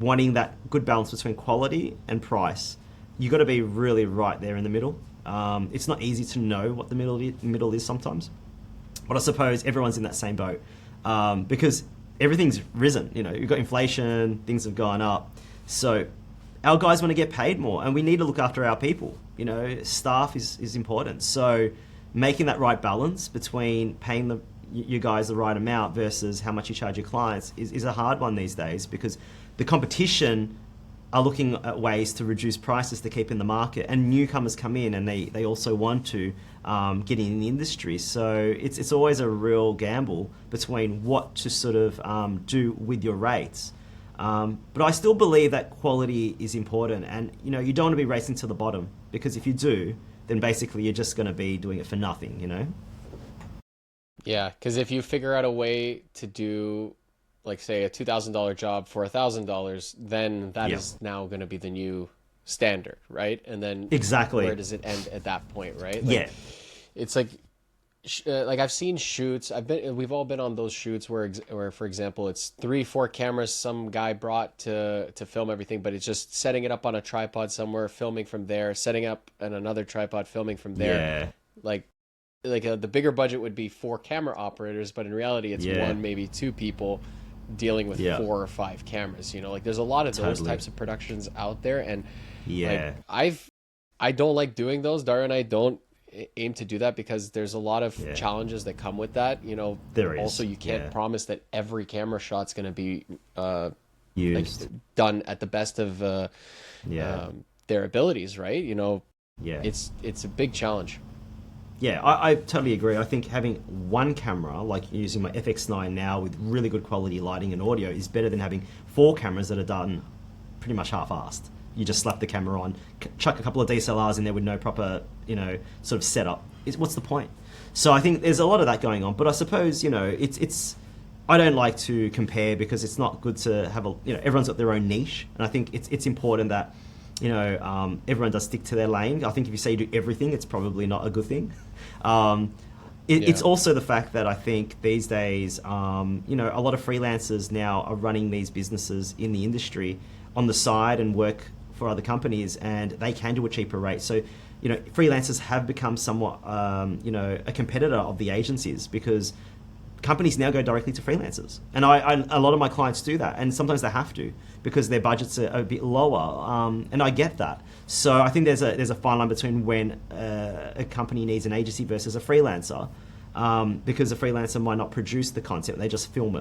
wanting that good balance between quality and price, you got to be really right there in the middle. It's not easy to know what the middle is sometimes, but I suppose everyone's in that same boat, because everything's risen. You know, you've got inflation, things have gone up, so our guys want to get paid more, and we need to look after our people. You know, staff is important. So making that right balance between paying you guys the right amount versus how much you charge your clients is a hard one these days, because the competition are looking at ways to reduce prices to keep in the market, and newcomers come in and they also want to get in the industry. So it's always a real gamble between what to sort of do with your rates. But I still believe that quality is important, and you know, you don't want to be racing to the bottom, because if you do, then basically you're just going to be doing it for nothing, you know? Yeah, because if you figure out a way to do, like, say, a $2,000 job for $1,000, then that Yeah, is now going to be the new standard, right? And then where exactly. does it end at that point, right? Like, Yeah, it's like I've seen shoots. We've all been on those shoots where, for example, it's 3, 4 cameras some guy brought to film everything, but it's just setting it up on a tripod somewhere, filming from there, setting up on another tripod, filming from there. yeah, Like the bigger budget would be 4 camera operators, but in reality, it's yeah, one, maybe 2 people dealing with yeah, 4 or 5 cameras. You know, like there's a lot of those totally. types of productions out there, and like Yeah, I don't like doing those. Dara and I don't aim to do that because there's a lot of yeah, challenges that come with that. You know, there also is. you can't Yeah, promise that every camera shot's going to be like used. done at the best of Yeah, their abilities, right? You know, yeah. it's a big challenge. Yeah, I totally agree. I think having one camera, like using my FX9 now with really good quality lighting and audio, is better than having 4 cameras that are done pretty much half-assed. You just slap the camera on, chuck a couple of DSLRs in there with no proper, you know, sort of setup. What's the point? So I think there's a lot of that going on. But I suppose, you know, it's. I don't like to compare, because it's not good to have everyone's got their own niche, and I think it's important that everyone does stick to their lane. I think if you say you do everything, it's probably not a good thing. Um, it's Yeah. also the fact that I think these days, a lot of freelancers now are running these businesses in the industry on the side and work for other companies, and they can do a cheaper rate. So, freelancers have become somewhat, a competitor of the agencies, because companies now go directly to freelancers, and a lot of my clients do that, and sometimes they have to, because their budgets are a bit lower, and I get that. So I think there's a fine line between when a company needs an agency versus a freelancer, because a freelancer might not produce the content, they just film it.